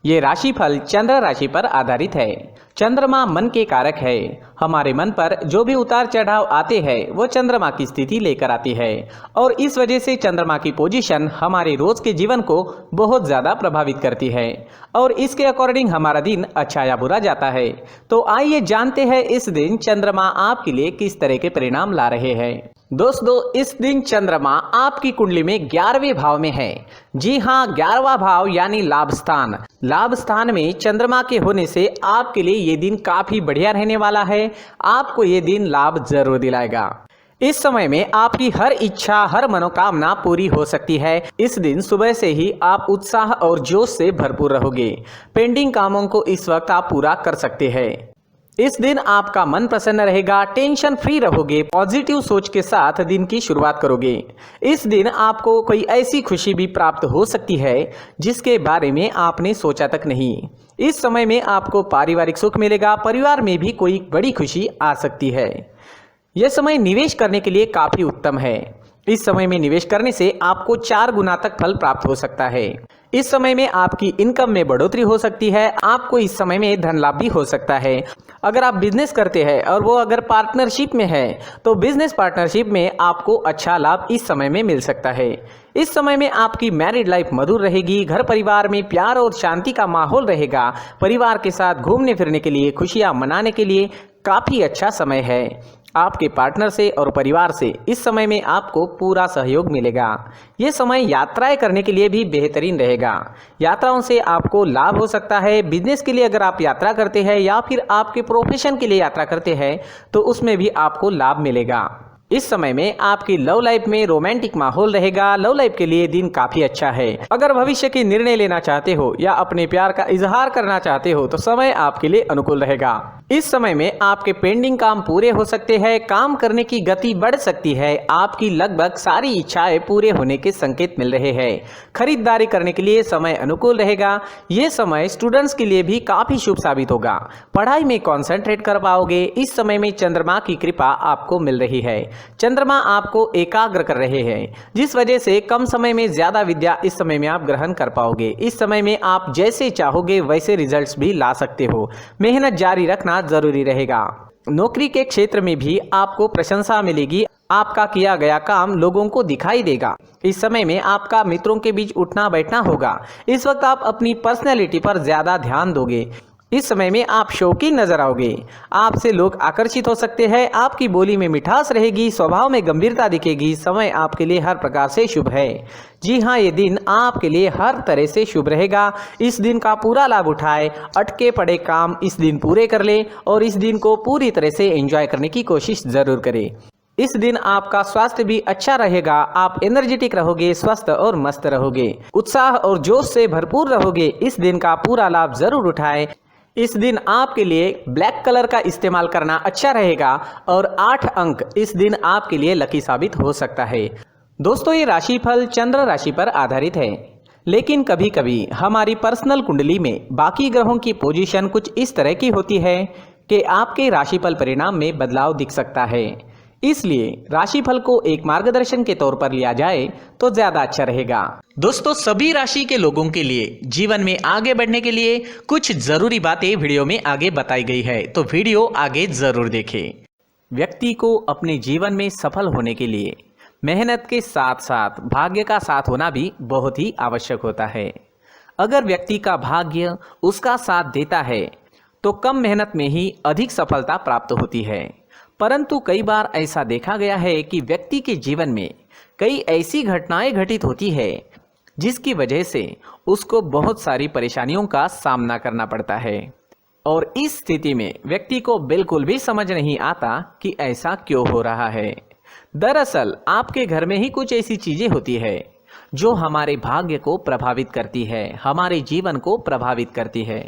ये राशिफल चंद्र राशि पर आधारित है। चंद्रमा मन के कारक है। हमारे मन पर जो भी उतार चढ़ाव आते हैं वो चंद्रमा की स्थिति लेकर आती है और इस वजह से चंद्रमा की पोजीशन हमारे रोज के जीवन को बहुत ज़्यादा प्रभावित करती है और इसके अकॉर्डिंग हमारा दिन अच्छा या बुरा जाता है। तो आइए जानते हैं इस दिन चंद्रमा आपके लिए किस तरह के परिणाम ला रहे हैं। दोस्तों, इस दिन चंद्रमा आपकी कुंडली में 11वें भाव में है। जी हाँ, 11वां भाव यानी लाभ स्थान। लाभ स्थान में चंद्रमा के होने से आपके लिए ये दिन काफी बढ़िया रहने वाला है। आपको ये दिन लाभ जरूर दिलाएगा। इस समय में आपकी हर इच्छा, हर मनोकामना पूरी हो सकती है। इस दिन सुबह से ही आप उत्साह और जोश से भरपूर रहोगे। पेंडिंग कामों को इस वक्त आप पूरा कर सकते हैं। इस दिन आपका मन प्रसन्न रहेगा, टेंशन फ्री रहोगे, पॉजिटिव सोच के साथ दिन की शुरुआत करोगे। इस दिन आपको कोई ऐसी खुशी भी प्राप्त हो सकती है जिसके बारे में आपने सोचा तक नहीं। इस समय में आपको पारिवारिक सुख मिलेगा, परिवार में भी कोई बड़ी खुशी आ सकती है। यह समय निवेश करने के लिए काफी उत्तम है। इस समय में निवेश करने से आपको 4 गुना तक फल प्राप्त हो सकता है। इस समय में आपकी इनकम में बढ़ोतरी हो सकती है। आपको इस समय में धन लाभ भी हो सकता है। अगर आप बिजनेस करते हैं और वो अगर पार्टनरशिप में है तो बिजनेस पार्टनरशिप में आपको अच्छा लाभ इस समय में मिल सकता है। इस समय में आपकी मैरिड लाइफ मधुर रहेगी। घर परिवार में प्यार और शांति का माहौल रहेगा। परिवार के साथ घूमने फिरने के लिए, खुशियां मनाने के लिए काफ़ी अच्छा समय है। आपके पार्टनर से और परिवार से इस समय में आपको पूरा सहयोग मिलेगा। ये समय यात्राएं करने के लिए भी बेहतरीन रहेगा। यात्राओं से आपको लाभ हो सकता है। बिजनेस के लिए अगर आप यात्रा करते हैं या फिर आपके प्रोफेशन के लिए यात्रा करते हैं तो उसमें भी आपको लाभ मिलेगा। इस समय में आपकी लव लाइफ में रोमांटिक माहौल रहेगा। लव लाइफ के लिए दिन काफी अच्छा है। अगर भविष्य के निर्णय लेना चाहते हो या अपने प्यार का इजहार करना चाहते हो तो समय आपके लिए अनुकूल रहेगा। इस समय में आपके पेंडिंग काम पूरे हो सकते हैं। काम करने की गति बढ़ सकती है। आपकी लगभग सारी इच्छाएं पूरे होने के संकेत मिल रहे हैं। खरीदारी करने के लिए समय अनुकूल रहेगा। ये समय स्टूडेंट्स के लिए भी काफी शुभ साबित होगा। पढ़ाई में कॉन्सेंट्रेट कर पाओगे। इस समय में चंद्रमा की कृपा आपको मिल रही है। चंद्रमा आपको एकाग्र कर रहे हैं जिस वजह से कम समय में ज्यादा विद्या इस समय में आप ग्रहण कर पाओगे। इस समय में आप जैसे चाहोगे वैसे रिजल्ट्स भी ला सकते हो। मेहनत जारी रखना जरूरी रहेगा। नौकरी के क्षेत्र में भी आपको प्रशंसा मिलेगी। आपका किया गया काम लोगों को दिखाई देगा। इस समय में आपका मित्रों के बीच उठना बैठना होगा। इस वक्त आप अपनी पर्सनैलिटी पर ज्यादा ध्यान दोगे। इस समय में आप शौकीन नजर आओगे। आपसे लोग आकर्षित हो सकते हैं। आपकी बोली में मिठास रहेगी, स्वभाव में गंभीरता दिखेगी। समय आपके लिए हर प्रकार से शुभ है। जी हाँ, ये दिन आपके लिए हर तरह से शुभ रहेगा। इस दिन का पूरा लाभ उठाए। अटके पड़े काम इस दिन पूरे कर ले और इस दिन को पूरी तरह से एंजॉय करने की कोशिश जरूर करें। इस दिन आपका स्वास्थ्य भी अच्छा रहेगा। आप एनर्जेटिक रहोगे, स्वस्थ और मस्त रहोगे, उत्साह और जोश से भरपूर रहोगे। इस दिन का पूरा लाभ जरूर उठाएं। इस दिन आपके लिए ब्लैक कलर का इस्तेमाल करना अच्छा रहेगा और 8 अंक इस दिन आपके लिए लकी साबित हो सकता है। दोस्तों, ये राशिफल चंद्र राशि पर आधारित है, लेकिन कभी कभी हमारी पर्सनल कुंडली में बाकी ग्रहों की पोजीशन कुछ इस तरह की होती है कि आपके राशिफल परिणाम में बदलाव दिख सकता है। इसलिए राशिफल को एक मार्गदर्शन के तौर पर लिया जाए तो ज्यादा अच्छा रहेगा। दोस्तों, सभी राशि के लोगों के लिए जीवन में आगे बढ़ने के लिए कुछ जरूरी बातें वीडियो में आगे बताई गई है, तो वीडियो आगे जरूर देखें। व्यक्ति को अपने जीवन में सफल होने के लिए मेहनत के साथ साथ भाग्य का साथ होना भी बहुत ही आवश्यक होता है। अगर व्यक्ति का भाग्य उसका साथ देता है तो कम मेहनत में ही अधिक सफलता प्राप्त होती है। परंतु कई बार ऐसा देखा गया है कि व्यक्ति के जीवन में कई ऐसी घटनाएं घटित होती है जिसकी वजह से उसको बहुत सारी परेशानियों का सामना करना पड़ता है और इस स्थिति में व्यक्ति को बिल्कुल भी समझ नहीं आता कि ऐसा क्यों हो रहा है। दरअसल आपके घर में ही कुछ ऐसी चीजें होती है जो हमारे भाग्य को प्रभावित करती है, हमारे जीवन को प्रभावित करती है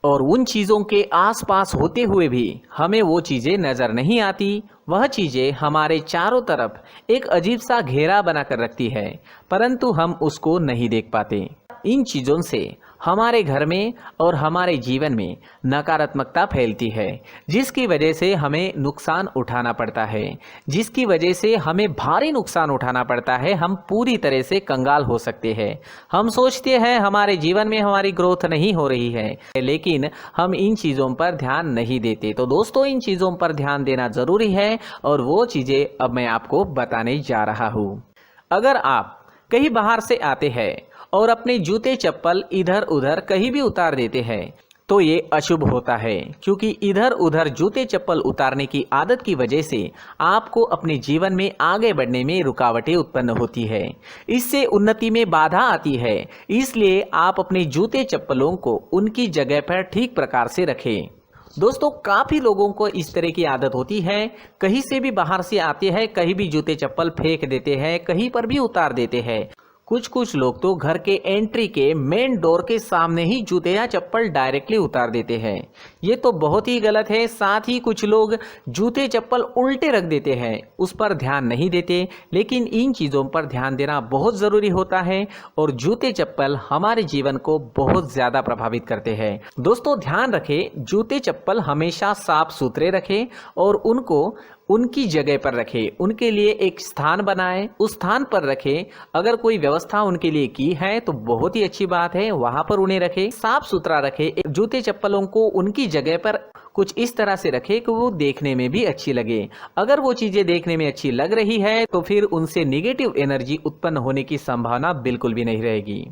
और उन चीज़ों के आसपास होते हुए भी हमें वो चीज़ें नज़र नहीं आती। वह चीज़ें हमारे चारों तरफ एक अजीब सा घेरा बनाकर रखती है, परंतु हम उसको नहीं देख पाते। इन चीज़ों से हमारे घर में और हमारे जीवन में नकारात्मकता फैलती है, जिसकी वजह से हमें नुकसान उठाना पड़ता है, जिसकी वजह से हमें भारी नुकसान उठाना पड़ता है। हम पूरी तरह से कंगाल हो सकते हैं। हम सोचते हैं हमारे जीवन में हमारी ग्रोथ नहीं हो रही है, लेकिन हम इन चीज़ों पर ध्यान नहीं देते। तो दोस्तों, इन चीज़ों पर ध्यान देना ज़रूरी है और वो चीज़ें अब मैं आपको बताने जा रहा हूँ। अगर आप कहीं बाहर से आते हैं और अपने जूते चप्पल इधर उधर कहीं भी उतार देते हैं तो ये अशुभ होता है, क्योंकि इधर उधर जूते चप्पल उतारने की आदत की वजह से आपको अपने जीवन में आगे बढ़ने में रुकावटें उत्पन्न होती है। इससे उन्नति में बाधा आती है। इसलिए आप अपने जूते चप्पलों को उनकी जगह पर ठीक प्रकार से रखें। दोस्तों, काफ़ी लोगों को इस तरह की आदत होती है, कहीं से भी बाहर से आते हैं, कहीं भी जूते चप्पल फेंक देते हैं, कहीं पर भी उतार देते हैं। कुछ लोग तो घर के एंट्री के मेन डोर के सामने ही जूते या चप्पल डायरेक्टली उतार देते हैं। ये तो बहुत ही गलत है। साथ ही कुछ लोग जूते चप्पल उल्टे रख देते हैं, उस पर ध्यान नहीं देते। लेकिन इन चीज़ों पर ध्यान देना बहुत ज़रूरी होता है और जूते चप्पल हमारे जीवन को बहुत ज़्यादा प्रभावित करते हैं। दोस्तों, ध्यान रखें, जूते चप्पल हमेशा साफ सुथरे रखें और उनको उनकी जगह पर रखें। उनके लिए एक स्थान बनाएं, उस स्थान पर रखें। अगर कोई व्यवस्था उनके लिए की है तो बहुत ही अच्छी बात है, वहां पर उन्हें रखें, साफ सुथरा रखें। जूते चप्पलों को उनकी जगह पर कुछ इस तरह से रखें कि वो देखने में भी अच्छी लगे। अगर वो चीजें देखने में अच्छी लग रही है तो फिर उनसे निगेटिव एनर्जी उत्पन्न होने की संभावना बिल्कुल भी नहीं रहेगी।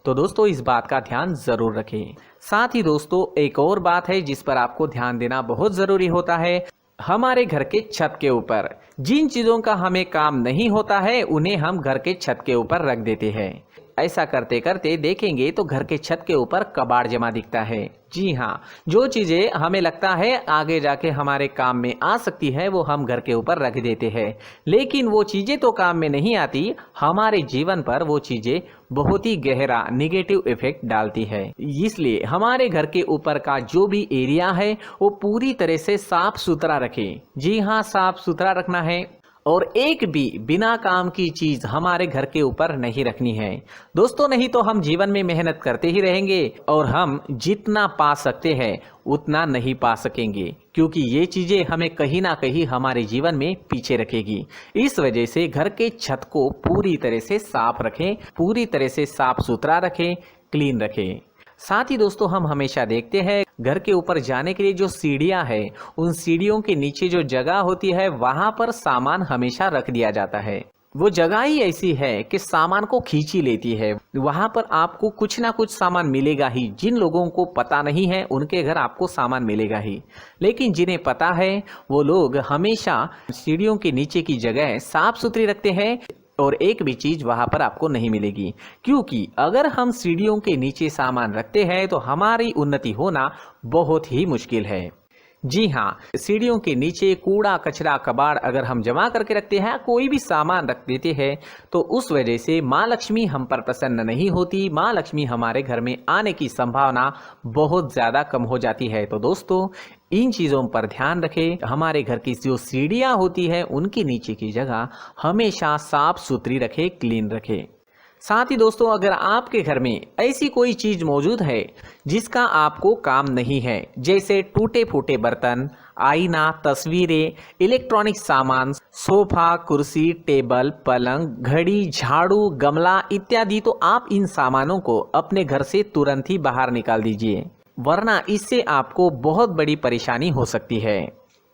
तो दोस्तों, इस बात का ध्यान जरूर रखें। साथ ही दोस्तों, एक और बात है जिस पर आपको ध्यान देना बहुत जरूरी होता है। हमारे घर के छत के ऊपर जिन चीज़ों का हमें काम नहीं होता है उन्हें हम घर के छत के ऊपर रख देते हैं। ऐसा करते करते देखेंगे तो घर के छत के ऊपर कबाड़ जमा दिखता है। जी हाँ, जो चीज़ें हमें लगता है आगे जाके हमारे काम में आ सकती है वो हम घर के ऊपर रख देते हैं, लेकिन वो चीज़ें तो काम में नहीं आती। हमारे जीवन पर वो चीज़ें बहुत ही गहरा निगेटिव इफेक्ट डालती है। इसलिए हमारे घर के ऊपर का जो भी एरिया है वो पूरी तरह से साफ सुथरा रखें। जी हाँ, साफ सुथरा रखना है और एक भी बिना काम की चीज हमारे घर के ऊपर नहीं रखनी है। दोस्तों, नहीं तो हम जीवन में मेहनत करते ही रहेंगे और हम जितना पा सकते हैं उतना नहीं पा सकेंगे, क्योंकि ये चीजें हमें कहीं ना कहीं हमारे जीवन में पीछे रखेगी। इस वजह से घर के छत को पूरी तरह से साफ रखें, पूरी तरह से साफ सुथरा रखें, क्लीन रखें। साथ ही दोस्तों, हम हमेशा देखते हैं घर के ऊपर जाने के लिए जो सीढ़ियां है, उन सीढ़ियों के नीचे जो जगह होती है वहां पर सामान हमेशा रख दिया जाता है। वो जगह ही ऐसी है कि सामान को खींच ही लेती है। वहां पर आपको कुछ ना कुछ सामान मिलेगा ही। जिन लोगों को पता नहीं है उनके घर आपको सामान मिलेगा ही, लेकिन जिन्हें पता है वो लोग हमेशा सीढ़ियों के नीचे की जगह साफ सुथरी रखते हैं और एक भी चीज वहां पर आपको नहीं मिलेगी। क्योंकि अगर हम सीढ़ियों के नीचे सामान रखते हैं तो हमारी उन्नति होना बहुत ही मुश्किल है। जी हाँ, सीढ़ियों के नीचे कूड़ा कचरा कबाड़ अगर हम जमा करके रखते हैं, कोई भी सामान रख देते हैं, तो उस वजह से माँ लक्ष्मी हम पर प्रसन्न नहीं होती। माँ लक्ष्मी हमारे घर में आने की संभावना बहुत ज़्यादा कम हो जाती है। तो दोस्तों, इन चीज़ों पर ध्यान रखें। हमारे घर की जो सीढ़ियाँ होती है उनके नीचे की जगह हमेशा साफ सुथरी रखें, क्लीन रखें। साथ ही दोस्तों, अगर आपके घर में ऐसी कोई चीज मौजूद है जिसका आपको काम नहीं है, जैसे टूटे फूटे बर्तन, आईना, तस्वीरें, इलेक्ट्रॉनिक सामान, सोफा, कुर्सी, टेबल, पलंग, घड़ी, झाड़ू, गमला इत्यादि, तो आप इन सामानों को अपने घर से तुरंत ही बाहर निकाल दीजिए, वरना इससे आपको बहुत बड़ी परेशानी हो सकती है।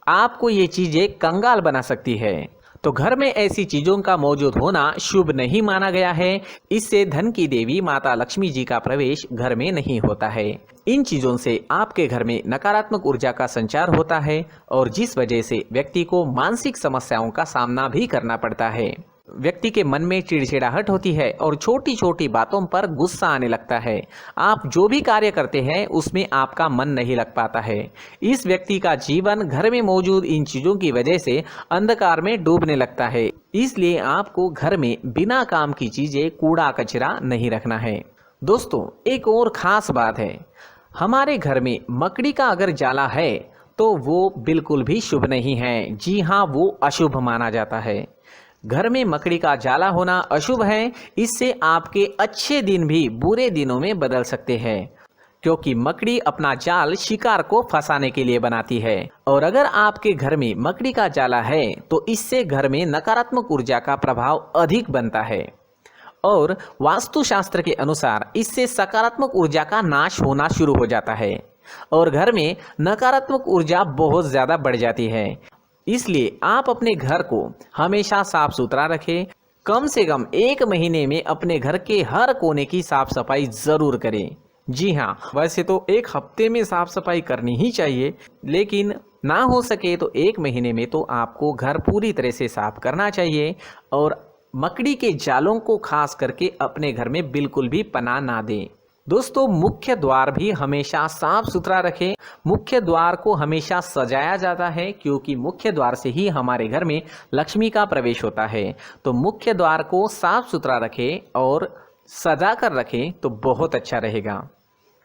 आपको ये चीजें कंगाल बना सकती है। तो घर में ऐसी चीजों का मौजूद होना शुभ नहीं माना गया है। इससे धन की देवी माता लक्ष्मी जी का प्रवेश घर में नहीं होता है। इन चीजों से आपके घर में नकारात्मक ऊर्जा का संचार होता है और जिस वजह से व्यक्ति को मानसिक समस्याओं का सामना भी करना पड़ता है। व्यक्ति के मन में चिड़चिड़ाहट होती है और छोटी छोटी बातों पर गुस्सा आने लगता है। आप जो भी कार्य करते हैं उसमें आपका मन नहीं लग पाता है। इस व्यक्ति का जीवन घर में मौजूद इन चीजों की वजह से अंधकार में डूबने लगता है। इसलिए आपको घर में बिना काम की चीजें, कूड़ा कचरा नहीं रखना है। दोस्तों, एक और खास बात है, हमारे घर में मकड़ी का अगर जाला है तो वो बिल्कुल भी शुभ नहीं है। जी हाँ, वो अशुभ माना जाता है। घर में मकड़ी का जाला होना अशुभ है। इससे आपके अच्छे दिन भी बुरे दिनों में बदल सकते हैं, क्योंकि मकड़ी अपना जाल शिकार को फंसाने के लिए बनाती है। और अगर आपके घर में मकड़ी का जाला है तो इससे घर में नकारात्मक ऊर्जा का प्रभाव अधिक बनता है और वास्तुशास्त्र के अनुसार इससे सकारात्मक ऊर्जा का नाश होना शुरू हो जाता है और घर में नकारात्मक ऊर्जा बहुत ज़्यादा बढ़ जाती है। इसलिए आप अपने घर को हमेशा साफ सुथरा रखें। कम से कम 1 महीने में अपने घर के हर कोने की साफ सफाई ज़रूर करें। जी हाँ, वैसे तो 1 हफ्ते में साफ सफाई करनी ही चाहिए, लेकिन ना हो सके तो 1 महीने में तो आपको घर पूरी तरह से साफ करना चाहिए और मकड़ी के जालों को खास करके अपने घर में बिल्कुल भी पनाह ना दें। दोस्तों, मुख्य द्वार भी हमेशा साफ सुथरा रखें। मुख्य द्वार को हमेशा सजाया जाता है, क्योंकि मुख्य द्वार से ही हमारे घर में लक्ष्मी का प्रवेश होता है। तो मुख्य द्वार को साफ सुथरा रखें और सजा कर रखें तो बहुत अच्छा रहेगा।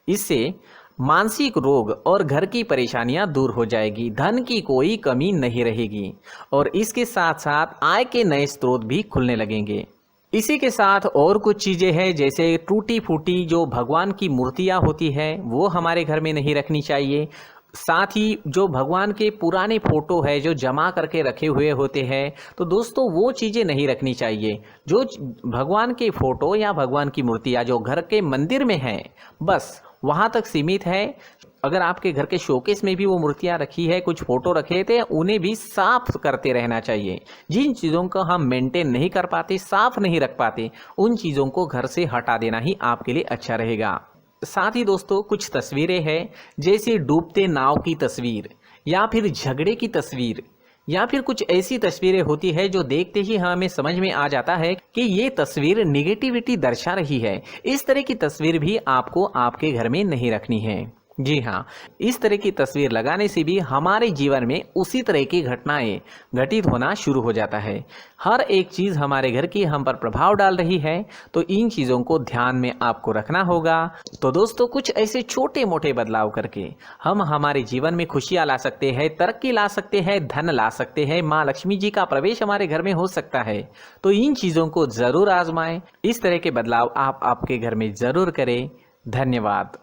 इससे मानसिक रोग और घर की परेशानियां दूर हो जाएगी, धन की कोई कमी नहीं रहेगी और इसके साथ साथ आय के नए स्रोत भी खुलने लगेंगे। इसी के साथ और कुछ चीज़ें हैं, जैसे टूटी फूटी जो भगवान की मूर्तियां होती है वो हमारे घर में नहीं रखनी चाहिए। साथ ही जो भगवान के पुराने फोटो है जो जमा करके रखे हुए होते हैं, तो दोस्तों वो चीज़ें नहीं रखनी चाहिए। जो भगवान के फोटो या भगवान की मूर्तियाँ जो घर के मंदिर में हैं, बस वहाँ तक सीमित है। अगर आपके घर के शोकेस में भी वो मूर्तियाँ रखी है, कुछ फोटो रखे थे, उन्हें भी साफ करते रहना चाहिए। जिन चीज़ों को हम मेंटेन नहीं कर पाते, साफ नहीं रख पाते, उन चीज़ों को घर से हटा देना ही आपके लिए अच्छा रहेगा। साथ ही दोस्तों, कुछ तस्वीरें हैं, जैसे डूबते नाव की तस्वीर या फिर झगड़े की तस्वीर या फिर कुछ ऐसी तस्वीरें होती है जो देखते ही हमें समझ में आ जाता है कि ये तस्वीर निगेटिविटी दर्शा रही है। इस तरह की तस्वीर भी आपको आपके घर में नहीं रखनी है। जी हाँ, इस तरह की तस्वीर लगाने से भी हमारे जीवन में उसी तरह की घटनाएं घटित होना शुरू हो जाता है। हर एक चीज़ हमारे घर की हम पर प्रभाव डाल रही है, तो इन चीज़ों को ध्यान में आपको रखना होगा। तो दोस्तों, कुछ ऐसे छोटे मोटे बदलाव करके हम हमारे जीवन में खुशियाँ ला सकते हैं, तरक्की ला सकते हैं, धन ला सकते हैं, माँ लक्ष्मी जी का प्रवेश हमारे घर में हो सकता है। तो इन चीज़ों को ज़रूर आजमाएं। इस तरह के बदलाव आप आपके घर में ज़रूर करें। धन्यवाद।